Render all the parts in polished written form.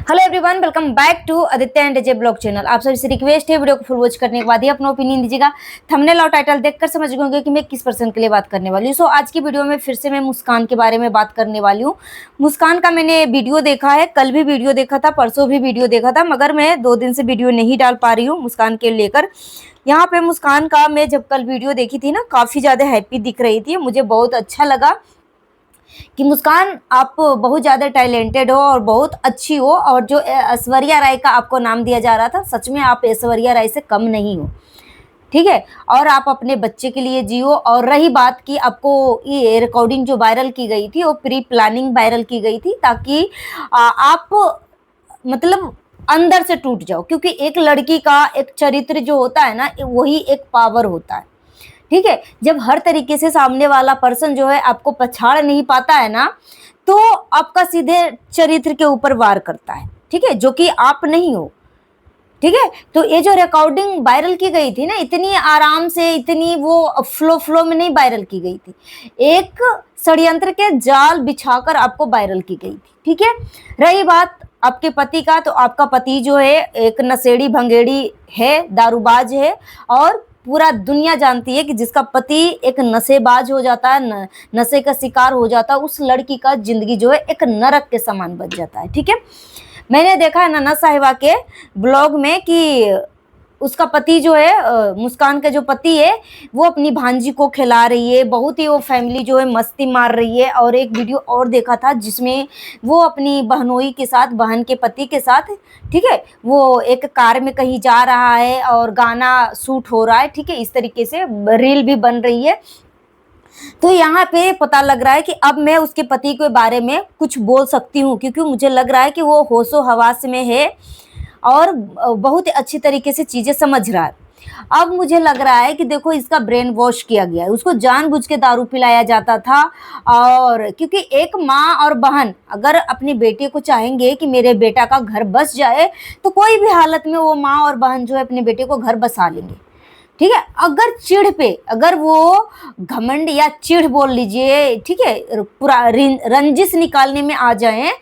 Hello everyone, welcome back to Aditya and Ajay blog channel. आप सभी से रिक्वेस्ट है वीडियो को फुल वॉच करने के बाद ही अपना ओपिनियन दीजिएगा। थंबनेल और टाइटल देखकर समझ गए होंगे कि मैं किस पर्सन के लिए बात करने वाली हूँ। सो आज की वीडियो में फिर से मैं मुस्कान के बारे में बात करने वाली हूँ। मुस्कान का मैंने वीडियो देखा है, कल भी वीडियो देखा था, परसों भी वीडियो देखा था, मगर मैं 2 दिन से वीडियो नहीं डाल पा रही हूँ मुस्कान के लेकर। यहाँ पे मुस्कान का मैं जब कल वीडियो देखी थी ना, काफ़ी ज़्यादा हैप्पी दिख रही थी, मुझे बहुत अच्छा लगा कि मुस्कान आप बहुत ज़्यादा टैलेंटेड हो और बहुत अच्छी हो। और जो ऐश्वर्या राय का आपको नाम दिया जा रहा था, सच में आप ऐश्वर्या राय से कम नहीं हो, ठीक है। और आप अपने बच्चे के लिए जियो। और रही बात कि आपको ये रिकॉर्डिंग जो वायरल की गई थी वो प्री प्लानिंग वायरल की गई थी, ताकि आप मतलब अंदर से टूट जाओ, क्योंकि एक लड़की का एक चरित्र जो होता है ना, वही एक पावर होता है, ठीक है। जब हर तरीके से सामने वाला पर्सन जो है आपको पछाड़ नहीं पाता है ना, तो आपका सीधे चरित्र के ऊपर वार करता है, ठीक है, जो कि आप नहीं हो, ठीक है। तो ये जो रिकॉर्डिंग वायरल की गई थी ना, इतनी आराम से, इतनी वो फ्लो में नहीं वायरल की गई थी, एक षड्यंत्र के जाल बिछाकर आपको वायरल की गई थी, ठीक है। रही बात आपके पति का, तो आपका पति जो है एक नशेड़ी भंगेड़ी है, दारूबाज है। और पूरा दुनिया जानती है कि जिसका पति एक नशेबाज हो जाता है, नशे का शिकार हो जाता है, उस लड़की का जिंदगी जो है एक नरक के समान बच जाता है, ठीक है। मैंने देखा है नन्हा साहिबा के ब्लॉग में कि उसका पति जो है, मुस्कान का जो पति है, वो अपनी भांजी को खिला रही है, बहुत ही वो फैमिली जो है मस्ती मार रही है। और एक वीडियो और देखा था जिसमें वो अपनी बहनोई के साथ, बहन के पति के साथ, ठीक है, वो एक कार में कहीं जा रहा है और गाना शूट हो रहा है, ठीक है, इस तरीके से रील भी बन रही है। तो यहाँ पे पता लग रहा है कि अब मैं उसके पति के बारे में कुछ बोल सकती हूँ, क्योंकि मुझे लग रहा है कि वो होशो हवास में है और बहुत ही अच्छी तरीके से चीज़ें समझ रहा है। अब मुझे लग रहा है कि देखो, इसका ब्रेन वॉश किया गया है, उसको जानबूझ के दारू पिलाया जाता था। और क्योंकि एक माँ और बहन अगर अपनी बेटी को चाहेंगे कि मेरे बेटा का घर बस जाए, तो कोई भी हालत में वो माँ और बहन जो है अपने बेटे को घर बसा लेंगे, ठीक है। अगर चिढ़ पे, अगर वो घमंड या चिढ़ बोल लीजिए, ठीक है, पूरा रंजिश निकालने में आ जाए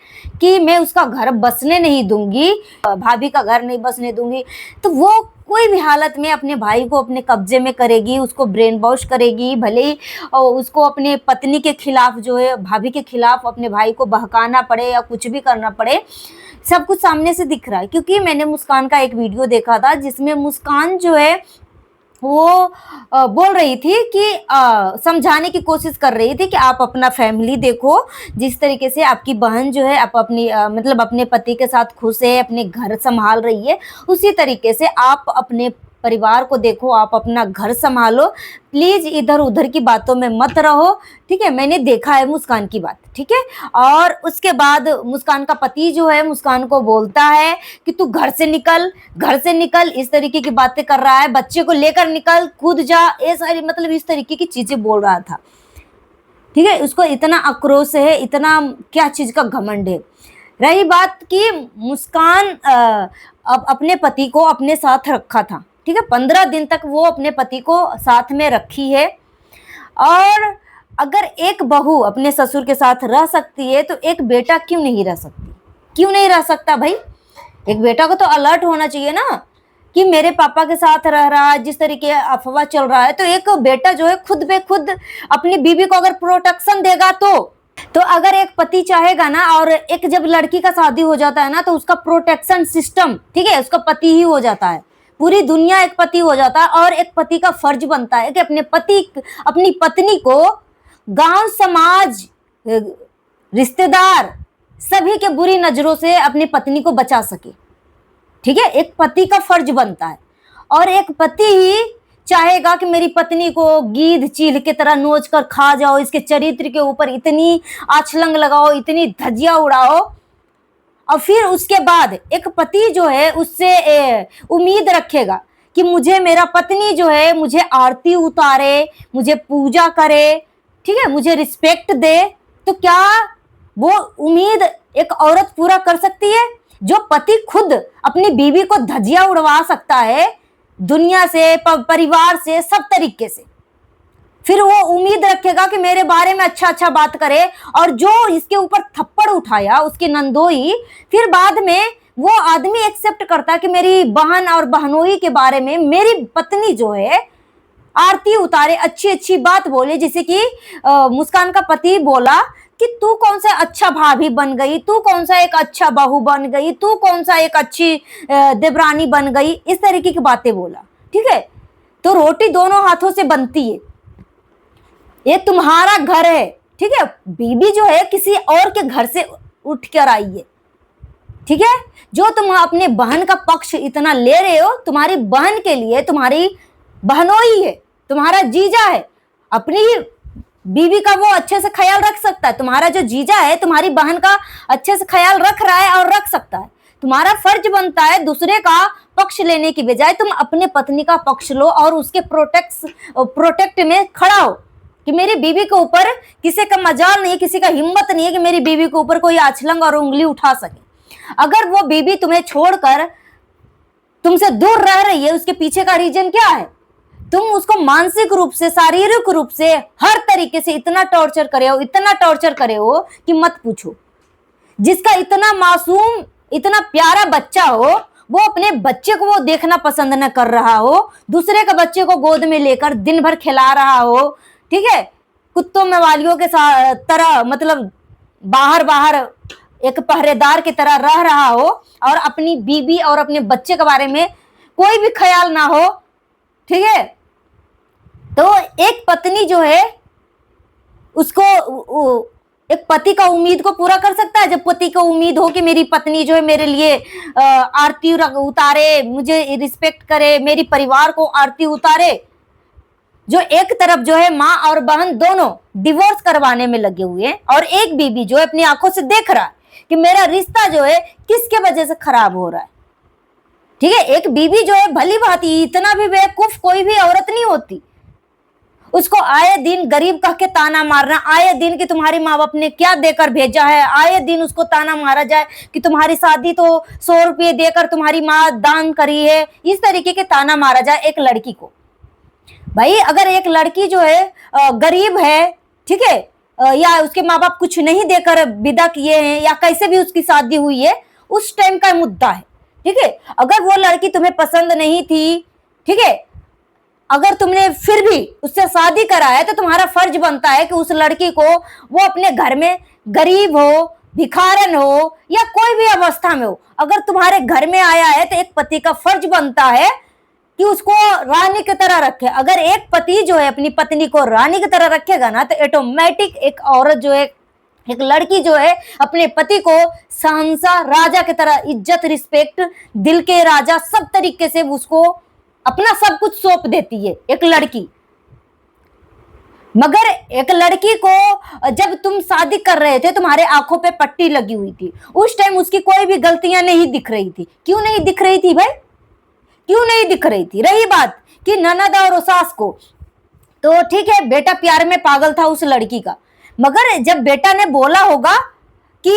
कि मैं उसका घर बसने नहीं दूंगी, भाभी का घर नहीं बसने दूंगी, तो वो कोई भी हालत में अपने भाई को अपने कब्जे में करेगी, उसको ब्रेन वॉश करेगी, भले ही उसको अपने पत्नी के खिलाफ जो है, भाभी के खिलाफ अपने भाई को बहकाना पड़े या कुछ भी करना पड़े, सब कुछ सामने से दिख रहा है। क्योंकि मैंने मुस्कान का एक वीडियो देखा था जिसमें मुस्कान जो है वो बोल रही थी कि समझाने की कोशिश कर रही थी कि आप अपना फैमिली देखो, जिस तरीके से आपकी बहन जो है आप अपनी मतलब अपने पति के साथ खुश है, अपने घर संभाल रही है, उसी तरीके से आप अपने परिवार को देखो, आप अपना घर संभालो, प्लीज इधर उधर की बातों में मत रहो, ठीक है। मैंने देखा है मुस्कान की बात, ठीक है। और उसके बाद मुस्कान का पति जो है मुस्कान को बोलता है कि तू घर से निकल, घर से निकल, इस तरीके की बातें कर रहा है, बच्चे को लेकर निकल, कूद जा, ये सारी मतलब इस तरीके की चीजें बोल रहा था, ठीक है। उसको इतना आक्रोश है, इतना क्या चीज का घमंड है। रही बात कि मुस्कान अब अपने पति को अपने साथ रखा था, ठीक है, 15 दिन तक वो अपने पति को साथ में रखी है। और अगर एक बहू अपने ससुर के साथ रह सकती है, तो एक बेटा क्यों नहीं रह सकती, क्यों नहीं रह सकता भाई। एक बेटा को तो अलर्ट होना चाहिए ना कि मेरे पापा के साथ रह रहा है, जिस तरीके अफवाह चल रहा है, तो एक बेटा जो है खुद बे खुद अपनी बीवी को अगर प्रोटेक्शन देगा, तो अगर एक पति चाहेगा ना, और एक जब लड़की का शादी हो जाता है ना, तो उसका प्रोटेक्शन सिस्टम, ठीक है, उसका पति ही हो जाता है, पूरी दुनिया एक पति हो जाता है। और एक पति का फर्ज बनता है कि अपनी पत्नी को गांव समाज, रिश्तेदार, सभी के बुरी नजरों से अपनी पत्नी को बचा सके, ठीक है, एक पति का फर्ज बनता है। और एक पति ही चाहेगा कि मेरी पत्नी को गीध चील की तरह नोच कर खा जाओ, इसके चरित्र के ऊपर इतनी आछलंग लगाओ, इतनी धज्जियां उड़ाओ। और फिर उसके बाद एक पति जो है उससे उम्मीद रखेगा कि मुझे मेरा पत्नी जो है मुझे आरती उतारे, मुझे पूजा करे, ठीक है, मुझे रिस्पेक्ट दे। तो क्या वो उम्मीद एक औरत पूरा कर सकती है? जो पति खुद अपनी बीवी को धज्जियां उड़वा सकता है दुनिया से, परिवार से, सब तरीके से, फिर वो उम्मीद रखेगा कि मेरे बारे में अच्छा अच्छा बात करे, और जो इसके ऊपर थप्पड़ उठाया उसकी नंदोई, फिर बाद में वो आदमी एक्सेप्ट करता है कि मेरी बहन और बहनोई के बारे में मेरी पत्नी जो है आरती उतारे, अच्छी अच्छी बात बोले, जैसे कि मुस्कान का पति बोला कि तू कौन सा अच्छा भाभी बन गई, तू कौन सा एक अच्छा बहू बन गई, तू कौन सा एक अच्छी देवरानी बन गई, इस तरीके की बातें बोला। ठीक है, तो रोटी दोनों हाथों से बनती है, ये तुम्हारा घर है। ठीक है, बीबी जो है किसी और के घर से उठ कर आई है। ठीक है, जो तुम अपने बहन का पक्ष इतना ले रहे हो, तुम्हारी बहन के लिए तुम्हारी बहनोई है, तुम्हारा जीजा है, अपनी बीवी का वो अच्छे से ख्याल रख सकता है। तुम्हारा जो जीजा है तुम्हारी बहन का अच्छे से ख्याल रख रहा है और रख सकता है। तुम्हारा फर्ज बनता है दूसरे का पक्ष लेने की बजाय तुम अपने पत्नी का पक्ष लो और उसके प्रोटेक्ट में खड़ा हो कि मेरी बीवी के ऊपर किसी का मजाल नहीं है, किसी का हिम्मत नहीं है कि मेरी बीवी के ऊपर कोई आछलंग और उंगली उठा सके। अगर वो बीवी तुम्हें छोड़कर तुमसे दूर रह रही है, उसके पीछे का रीजन क्या है? तुम उसको मानसिक रूप से, शारीरिक रूप से, हर तरीके से इतना टॉर्चर करे हो, इतना टॉर्चर करे हो कि मत पूछो। जिसका इतना मासूम, इतना प्यारा बच्चा हो, वो अपने बच्चे को वो देखना पसंद न कर रहा हो, दूसरे के बच्चे को गोद में लेकर दिन भर खिला रहा हो। ठीक है, कुत्तों में वालियों के तरह, मतलब बाहर बाहर एक पहरेदार की तरह रह रहा हो, और अपनी बीबी और अपने बच्चे के बारे में कोई भी ख्याल ना हो। ठीक है, तो एक पत्नी जो है उसको एक पति का उम्मीद को पूरा कर सकता है। जब पति को उम्मीद हो कि मेरी पत्नी जो है मेरे लिए आरती उतारे, मुझे रिस्पेक्ट करे, मेरी परिवार को आरती उतारे। जो एक तरफ जो है माँ और बहन दोनों डिवोर्स करवाने में लगे हुए हैं, और एक बीबी जो है अपनी आंखों से देख रहा है कि मेरा रिश्ता जो है किसके वजह से खराब हो रहा है। ठीक है, एक बीबी जो है भली भांति, इतना भी बेवकूफ कोई भी औरत नहीं होती, उसको आए दिन गरीब कह के ताना मारना, आए दिन कि तुम्हारी माँ बाप ने क्या देकर भेजा है, आए दिन उसको ताना मारा जाए कि तुम्हारी शादी तो 100 रुपये देकर तुम्हारी माँ दान करी है, इस तरीके के ताना मारा जाए एक लड़की को। भाई अगर एक लड़की जो है गरीब है, ठीक है, या उसके माँ बाप कुछ नहीं देकर विदा किए हैं, या कैसे भी उसकी शादी हुई है, उस टाइम का मुद्दा है। ठीक है, अगर वो लड़की तुम्हें पसंद नहीं थी, ठीक है, अगर तुमने फिर भी उससे शादी कराया, तो तुम्हारा फर्ज बनता है कि उस लड़की को वो अपने घर में, गरीब हो, भिखारन हो, या कोई भी अवस्था में हो, अगर तुम्हारे घर में आया है तो एक पति का फर्ज बनता है कि उसको रानी की तरह रखे। अगर एक पति जो है अपनी पत्नी को रानी की तरह रखेगा ना, तो ऑटोमेटिक एक औरत जो है, एक लड़की जो है अपने पति को शहंशाह, राजा की तरह इज्जत, रिस्पेक्ट, दिल के राजा, सब तरीके से उसको अपना सब कुछ सौंप देती है एक लड़की। मगर एक लड़की को जब तुम शादी कर रहे थे, तुम्हारे आंखों पे पट्टी लगी हुई थी, उस टाइम उसकी कोई भी गलतियां नहीं दिख रही थी। क्यों नहीं दिख रही थी भाई? क्यों नहीं दिख रही थी? रही बात कि ननद और सास को, तो ठीक है, बेटा प्यार में पागल था उस लड़की का, मगर जब बेटा ने बोला होगा कि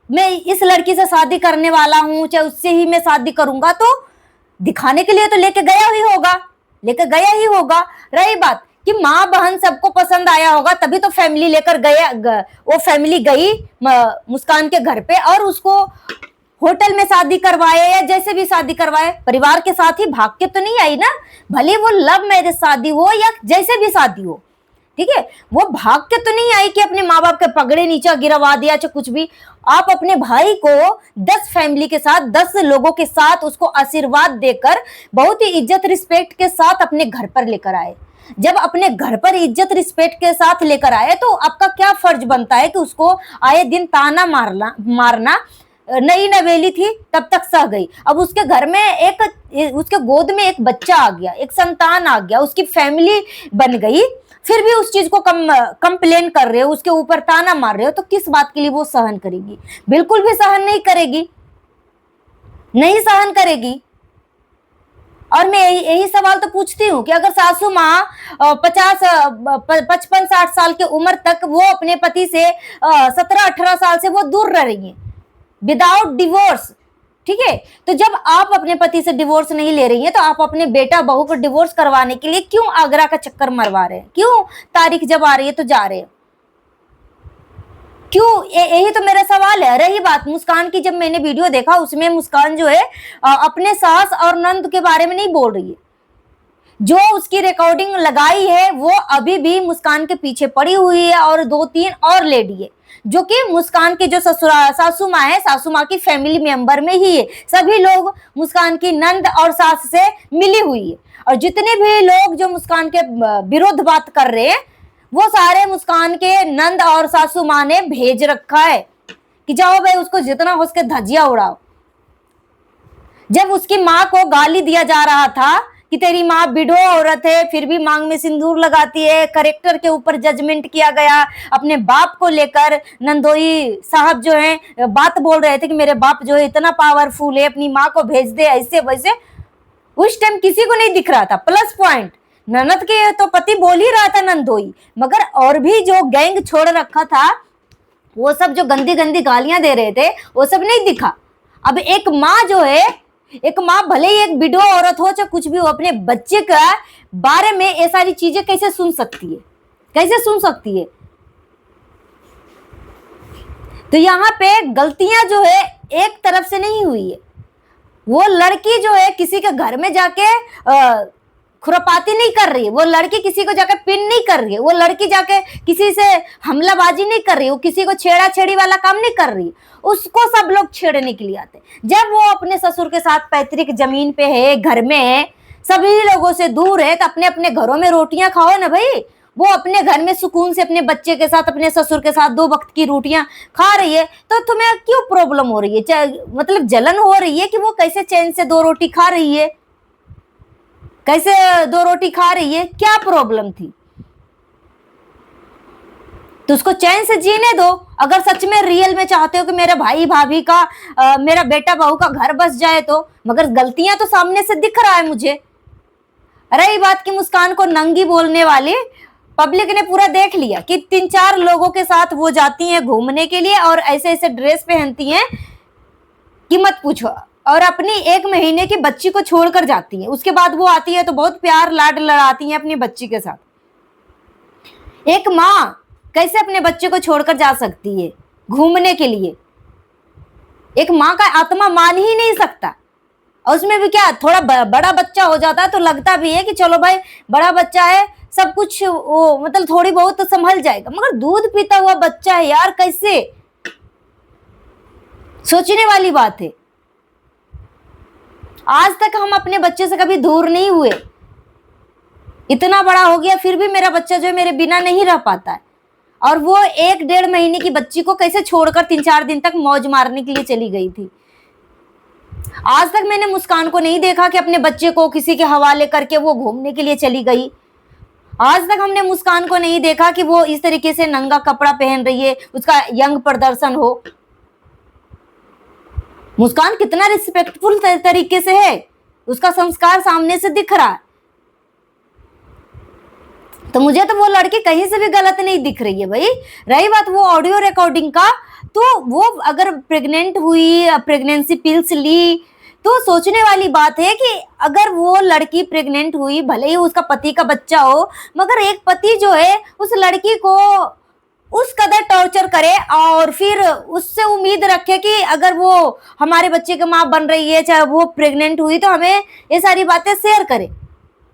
मैं इस लड़की से शादी करने वाला हूं, चाहे उससे ही मैं शादी करूंगा, तो दिखाने के लिए तो लेके गया ही होगा, लेके गया ही होगा। रही बात कि माँ बहन सबको पसंद आया होगा, तभी तो फैमिली लेकर गया, वो फैमिली गई मुस्कान के घर पे, और उसको होटल में शादी करवाए या जैसे भी शादी करवाए, परिवार के साथ ही भाग के तो नहीं आई ना, भले वो लव मैरिज शादी हो या जैसे भी शादी हो। ठीक है, वो भाग के तो नहीं आई कि अपने माँ बाप के पगड़े नीचे गिरवा दिया चाहे कुछ भी। आप अपने भाई को 10 फैमिली के साथ, 10 लोगों के साथ उसको आशीर्वाद देकर बहुत ही इज्जत रिस्पेक्ट के साथ अपने घर पर लेकर आए। जब अपने घर पर इज्जत रिस्पेक्ट के साथ लेकर आए, तो आपका क्या फर्ज बनता है कि उसको आए दिन ताना मारना। नई नवेली थी तब तक सह गई, अब उसके घर में एक, उसके गोद में एक बच्चा आ गया, एक संतान आ गया, उसकी फैमिली बन गई, फिर भी उस चीज को कंप्लेन कर रहे हो, उसके ऊपर ताना मार रहे हो, तो किस बात के लिए वो सहन करेगी? बिल्कुल भी सहन नहीं करेगी, नहीं सहन करेगी। और मैं यही सवाल तो पूछती हूँ कि अगर सासू माँ 55-60 साल की उम्र तक वो अपने पति से 17-18 साल से वो दूर रह रही है विदाउट डिवोर्स, ठीक है। तो जब आप अपने पति से डिवोर्स नहीं ले रही हैं तो आप अपने बेटा बहू को डिवोर्स करवाने के लिए क्यों आगरा का चक्कर मरवा रहे हैं? क्यों तारीख जब आ रही है तो जा रहे हैं? क्यों? यही तो मेरा सवाल है। रही बात मुस्कान की, जब मैंने वीडियो देखा उसमें मुस्कान जो है अपने सास और नंद के बारे में नहीं बोल रही है। जो उसकी रिकॉर्डिंग लगाई है वो अभी भी मुस्कान के पीछे पड़ी हुई है, और 2-3 और लेडी है जो कि मुस्कान के जो सासू माँ है, सासू माँ की फैमिली मेंबर में ही है। सभी लोग मुस्कान की नंद और सास से मिली हुई है, और जितने भी लोग जो मुस्कान के विरोध बात कर रहे हैं वो सारे मुस्कान के नंद और सासू माँ ने भेज रखा है कि जाओ भाई उसको जितना हो सके धज्जियां उड़ाओ। जब उसकी माँ को गाली दिया जा रहा था कि तेरी माँ विधवा औरत है फिर भी मांग में सिंदूर लगाती है, करेक्टर के ऊपर जजमेंट किया गया, अपने बाप को लेकर नंदोई साहब जो है बात बोल रहे थे कि मेरे बाप जो है इतना पावरफुल है, अपनी माँ को भेज दे ऐसे वैसे। उस टाइम किसी को नहीं दिख रहा था। प्लस पॉइंट ननद के तो पति बोल ही रहा था नंदोई, मगर और भी जो गैंग छोड़ रखा था वो सब जो गंदी गंदी गालियां दे रहे थे वो सब नहीं दिखा। अब एक माँ जो है, एक माँ भले ही एक विधवा औरत हो चाहे कुछ भी हो, अपने बच्चे का बारे में ये सारी चीजें कैसे सुन सकती है? कैसे सुन सकती है? तो यहाँ पे गलतियां जो है एक तरफ से नहीं हुई है। वो लड़की जो है किसी के घर में जाके खुरापाती नहीं कर रही है, वो लड़की किसी को जाके पिन नहीं कर रही है, वो लड़की जाके किसी से हमलाबाजी नहीं कर रही है, वो किसी को छेड़ा छेड़ी वाला काम नहीं कर रही। उसको सब लोग छेड़ने के लिए आते। जब वो अपने ससुर के साथ पैतृक जमीन पे है, घर में है, सभी लोगों से दूर है, तो अपने अपने घरों में रोटियां खाओ ना भाई। वो अपने घर में सुकून से अपने बच्चे के साथ, अपने ससुर के साथ 2 वक्त की रोटियां खा रही है, तो तुम्हें क्यों प्रॉब्लम हो रही है? मतलब जलन हो रही है कि वो कैसे चैन से 2 रोटी खा रही है, कैसे 2 रोटी खा रही है, क्या प्रॉब्लम थी? तो उसको चैन से जीने दो। अगर सच में रियल में चाहते हो कि मेरे भाई भाभी का मेरा बेटा बहू का घर बस जाए तो, मगर गलतियां तो सामने से दिख रहा है मुझे। रही बात की मुस्कान को नंगी बोलने वाली, पब्लिक ने पूरा देख लिया कि 3-4 लोगों के साथ वो जाती हैं घूमने के लिए और ऐसे ऐसे ड्रेस पहनती हैं कि मत पूछो, और अपनी 1 महीने की बच्ची को छोड़कर जाती हैं। उसके बाद वो आती है तो बहुत प्यार लाड लड़ाती हैं अपनी बच्ची के साथ। एक माँ कैसे अपने बच्चे को छोड़कर जा सकती है घूमने के लिए? एक माँ का आत्मा मान ही नहीं सकता। और उसमें भी क्या थोड़ा बड़ा बच्चा हो जाता है तो लगता भी है कि चलो भाई बड़ा बच्चा है, सब कुछ वो मतलब थोड़ी बहुत तो संभल जाएगा, मगर दूध पीता हुआ बच्चा है यार, कैसे? सोचने वाली बात है। आज तक हम अपने बच्चे से कभी दूर नहीं हुए, इतना बड़ा हो गया फिर भी मेरा बच्चा जो है मेरे बिना नहीं रह पाता है। और वो 1-1.5 महीने की बच्ची को कैसे छोड़कर 3-4 दिन तक मौज मारने के लिए चली गई थी। आज तक मैंने मुस्कान को नहीं देखा कि अपने बच्चे को किसी के हवाले करके वो घूमने के लिए चली गई। आज तक हमने मुस्कान को नहीं देखा कि वो इस तरीके से नंगा कपड़ा पहन रही है, उसका यंग प्रदर्शन हो। मुस्कान कितना रिस्पेक्टफुल तरीके से है, उसका संस्कार सामने से दिख रहा है। तो मुझे तो वो लड़की कहीं से भी गलत नहीं दिख रही है भाई। रही बात वो ऑडियो रिकॉर्डिंग का, तो वो अगर प्रेग्नेंट हुई, प्रेगनेंसी पिल्स ली, तो सोचने वाली बात है कि अगर वो लड़की प्रेग्नेंट हुई, भले ही उसका पति का बच्चा हो, मगर एक पति जो है उस लड़की को उस कदर टॉर्चर करे और फिर उससे उम्मीद रखे कि अगर वो हमारे बच्चे की माँ बन रही है, चाहे वो प्रेग्नेंट हुई, तो हमें ये सारी बातें शेयर करे।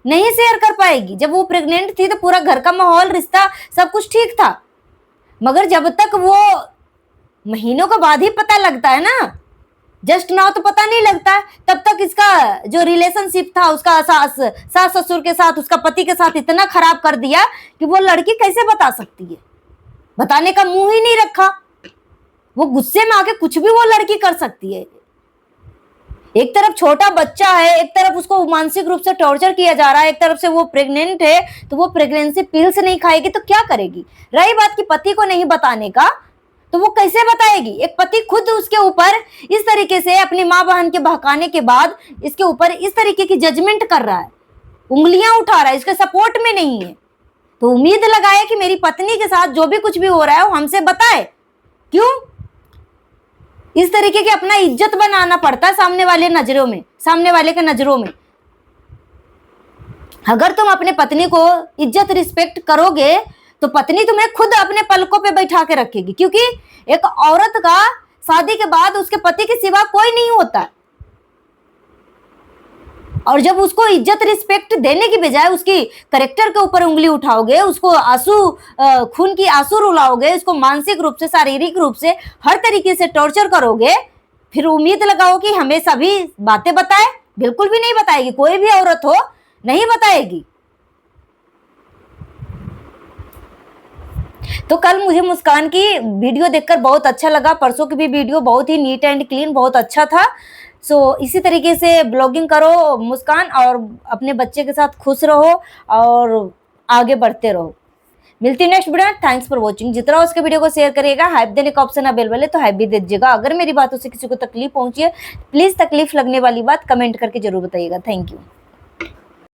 नहीं शेयर कर पाएगी। जब वो प्रेग्नेंट थी तो पूरा घर का माहौल, रिश्ता सब कुछ ठीक था, मगर जब तक वो महीनों के बाद ही पता लगता है ना, जस्ट नाउ तो पता नहीं लगता, तब तक इसका जो रिलेशनशिप था उसका सास ससुर के साथ, उसका पति के साथ इतना खराब कर दिया कि वो लड़की कैसे बता सकती है? बताने का मुंह ही नहीं रखा। वो गुस्से में आके कुछ भी वो लड़की कर सकती है। एक तरफ छोटा बच्चा है, एक तरफ उसको मानसिक रूप से टॉर्चर किया जा रहा है, एक तरफ से वो प्रेग्नेंट है, तो वो प्रेगनेंसी पिल्स नहीं खाएगी तो क्या करेगी? रही बात कि पति को नहीं बताने का, तो वो कैसे बताएगी? एक पति खुद उसके ऊपर इस तरीके से अपनी माँ बहन के बहकाने के बाद इसके ऊपर इस तरीके की जजमेंट कर रहा है, उंगलियां उठा रहा है, इसके सपोर्ट में नहीं है, तो उम्मीद लगाए कि मेरी पत्नी के साथ जो भी कुछ भी हो रहा है वो हमसे बताए। क्यों? इस तरीके के अपना इज्जत बनाना पड़ता है सामने वाले नजरों में, सामने वाले के नजरों में। अगर तुम अपने पत्नी को इज्जत रिस्पेक्ट करोगे तो पत्नी तुम्हें खुद अपने पलकों पे बैठा के रखेगी, क्योंकि एक औरत का शादी के बाद उसके पति के सिवा कोई नहीं होता है। और जब उसको इज्जत रिस्पेक्ट देने की बजाय उसकी करेक्टर के ऊपर उंगली उठाओगे, उसको खून की आंसू रुलाओगे, उसको मानसिक रूप से, शारीरिक रूप से, हर तरीके से टॉर्चर करोगे, फिर उम्मीद लगाओ कि हमेशा भी बातें बताए? बिल्कुल भी नहीं बताएगी। कोई भी औरत हो, नहीं बताएगी। तो कल मुझे मुस्कान की वीडियो देखकर बहुत अच्छा लगा। परसों की भी वीडियो बहुत ही नीट एंड क्लीन, बहुत अच्छा था। इसी तरीके से ब्लॉगिंग करो मुस्कान, और अपने बच्चे के साथ खुश रहो और आगे बढ़ते रहो। मिलती है next video. Thanks for watching. जितना उसके वीडियो को शेयर करिएगा। हाइप देने का ऑप्शन अवेलेबल है तो हाइप भी दे दीजिएगा। अगर मेरी बातों से किसी को तकलीफ पहुंची है, प्लीज तकलीफ लगने वाली बात कमेंट करके जरूर बताइएगा। Thank you.